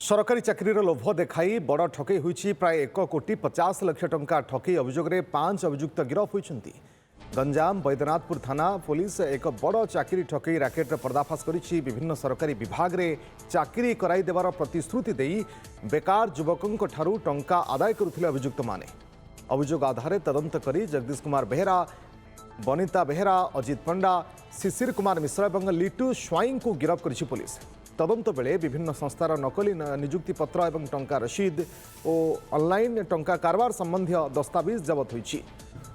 सरकारी चाकरीर लोभ देखाई बड़ ठकई होईछि। प्राय 1,50,00,000 टंका ठकई अभियोग में 5 अभियुक्त गिरफ होइछन्ति। गंजाम बैद्यनाथपुर थाना पुलिस एक बड़ चाकरी ठकई राकेट पर्दाफाश करिछि। विभिन्न सरकारी विभाग में चाकरी कराई देवार प्रतिश्रुति देई बेकार युवकों ठारू टंका आदाय करुथिले अभियुक्त माने। अभियोग आधार तदंत करी जगदीश कुमार बेहेरा, बनिता बेहेरा, अजित पंडा, शिशिर कुमार मिश्रा और लिटू स्वाई को गिरफ करिछि पुलिस। तदंत बेले विभिन्न संस्थार नकली नियुक्ति पत्र और टंका रसीद और ऑनलाइन टंका कारबार संबंधी दस्तावेज जबत होइछि।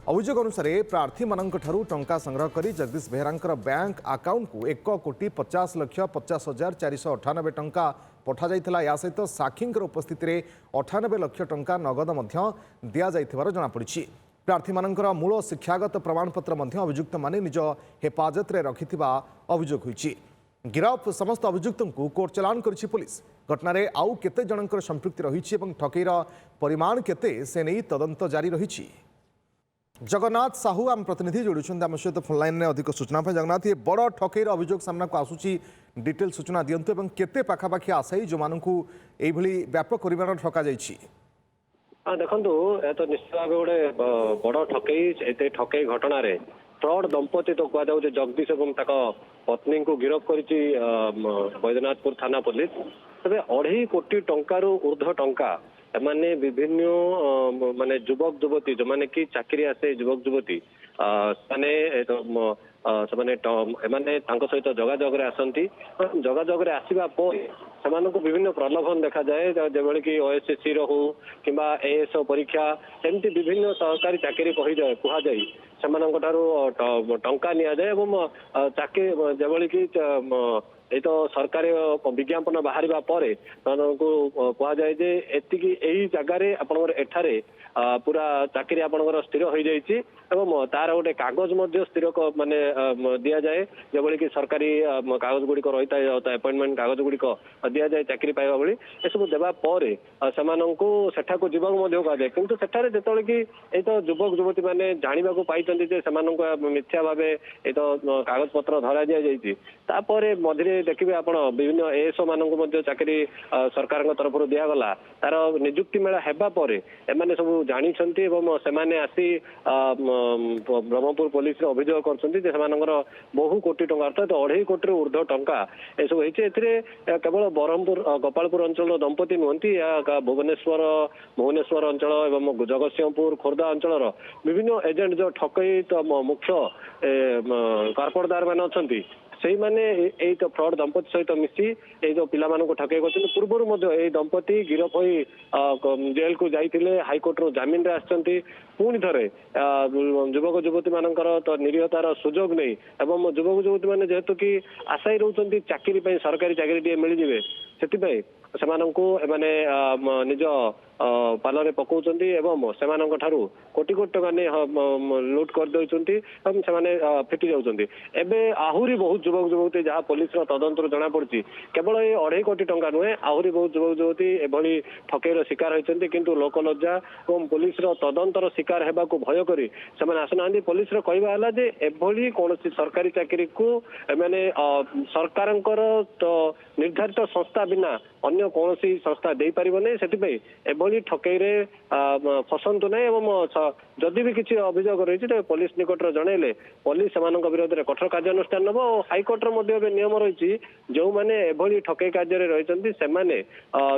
अभियोग अनुसार प्रार्थी मानक ठारू टंका संग्रह करी जगदीश बेहेरांकर बैंक अकाउंट को 1,50,50,498 टंका पठा जाइथिला। या सहित साक्षींकर उपस्थिति में 98 लाख टंका नगद मध्य दिया जाइथिबार जଣା पड़िछि। प्रार्थी मानकर मूल शिक्षागत प्रमाणपत्र मध्य अभियुक्त माने निज हेफाजत रे रखिथिबा अभियोग होइछि। गिरफ समस्त अभियुक्तों को कोर्ट चलाण करिछि पुलिस। घटना रे आउ केते जनकर संपृक्ति रहिछि एवं ठकईर परिमाण केते से नहीं तदंत जारी रहिछि। जगन्नाथ साहू आम प्रतिनिधि जोड़ुछन्ति आम सहित फोन लाइन में अधिक सूचना पे। जगन्नाथ, ये बड़ ठकईर अभियोग सामना को आसुछि, डिटेल सूचना दियंतु एवं केते पाखापाखि आसाई जो मानकु एई भली व्यापक परिमाण ठका जाइछि। देखु ए तो निश्चित भाव गोटे बड़ ठकई एते ठकई घटना रे फ्रड दंपति तो कह जाऊँ जगदीश और पत्नी को गिरफ करिछि बैद्यनाथपुर थाना पुलिस। तबे 2.5 कोटी टंकार ऊर्ध्व टंका एमाने विभिन्न माने युवक युवती जो माने कि चाकरी आसे युवक युवती एमाने सहित जोगाजोग आसती। जोगाजोग आसवा पर विभिन्न प्रलोभन देखा जाए जो कि ओएसएससी रो कि एएसओ परीक्षा एमती विभिन्न सरकारी चाकरी कहुए से टंका नि जाए और चाकरी जो कि ये तो सरकारी विज्ञापन बाहर पर कहुए जे एतिकी यही जगार एठारे पूरा चाकरी आपंकर स्थिर हो जाइए और तार गोटे कागज स्थिर माने दि जाए जो कि सरकारी कागज गुड़िक रही है अपॉइंटमेंट कागज गुड़िक दि जाए चाकरी पाइबा भली ए सब देवापर से कह जाए किंतु सेठारे जो कि ये तो युवक युवती मैंने जानवा पाई मिथ्या भाव ये तो कागज पत्र धरा दि जापर मझे देखिए आप विभिन्न एएसओ मान चाकरी सरकार तरफ दिगला तार निजुक्ति मेला होगापर एम सब जानी से आसी ब्रह्मपुर पुलिस अभियोग कर बहु कोटी टंका अर्थात 2.5 कोटी ऊर्ध्व टंका यह सब होती। केवल ब्रह्मपुर गोपालपुर अंचल दंपति नुहति भुवनेश्वर अंचल और जगतसिंहपुर खोर्धा अंचल विभिन्न एजेंट जो ठकई तो मुख्य कारपटदार मान अच्छा से मैंने यही तो फ्रड दंपति सहित मिसी ये जो पिला ठकई कर पूर्व दंपति गिरफ हो जेल को जाइए हाईकोर्ट रू जमीन आसती पुणी थे युवक युवती मानकर तो निरीहतार सुजोग नहीं एवं युवक युवती मैंने जेहेतु कि आशाई रोचंती चाकरी सरकारी चाकरी टे मिल जाए से निज पालरे पकाउछन्ति एवं सेमानक ठारू कोटी कोटी टका ने लूट कर दउछन्ति हम सेमाने फिटी जाउछन्ति। एबे आहुरी बहुत युवक युवती जहाँ पुलिस तदंतर जना पड़छि केवल ये 2.5 कोटी टंका नुहे आहुरी बहुत युवक युवती एभली ठकईर शिकार होइछन्ति किंतु लोकलज्जा और पुलिस तदंतर शिकार हेबा को भय करी सेमाने आसुनांती। पुलिस कहवा हला जे एभली कोनोसी सरकारी चाकरी को माने सरकारंकर तो निर्धारित संस्था बिना अन्य कौन संस्था दे पारिबो नै सेति एभली ठकई फसंतु ना एवं जदि भी किसी अभियोग रही पुलिस निकट जनइले पुलिस विरोध में कठोर कार्यानुष्ठान नब। हाईकोर्ट नियम रही जो मैंने एभली ठकई कार्य रही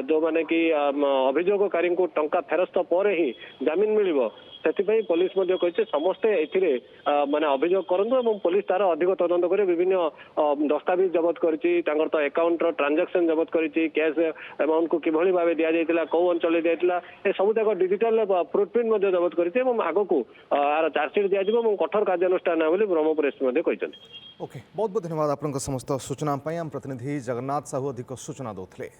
जो मैंने कि अभियोगकारी को टंका फेरस्त पर ही जमीन मिल से पुलिस कही समस्ते ए माने अभियोग करूँ पुलिस तार अधिक तदंत कर विभिन्न दस्तावेज जबत कर अकाउंट ट्रांजैक्शन जबत कर कैश अमाउंट को किभली भाव दि जाइए कौ अंचल दिया ए सब डिजिटल फुटप्रिंट जबत कर आग को आर चार्जसीट दि कठोर कार्यानुष्ठान बोली ब्रह्मपुर एसपी कहते। ओके, बहुत बहुत धन्यवाद आपन समस्त सूचना आम प्रतिनिधि जगन्नाथ साहू अधिक सूचना दौले।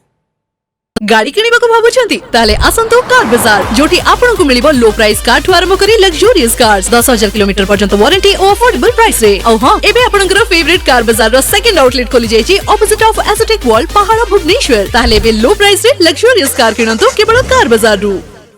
गाड़ी किणिबाकू भाबुछंती ताले आसंतु कार बाजार जोटी आपनकू मिलिबो लो प्राइस कार ठु आरंभ करी लग्जरियस कार्स 10,000 किलोमीटर पर्यंत वारंटी और अफोर्डेबल प्राइस रे। औ हां एबे आपनकर फेवरेट कार बाजार रो सेकंड आउटलेट खोली जायछि ऑपोजिट ऑफ एस्थेटिक वर्ल्ड पहाड़ भुवनेश्वर। ताले एबे लो प्राइस रे लग्जरियस कार किणंतु केवल कार बाजार रु।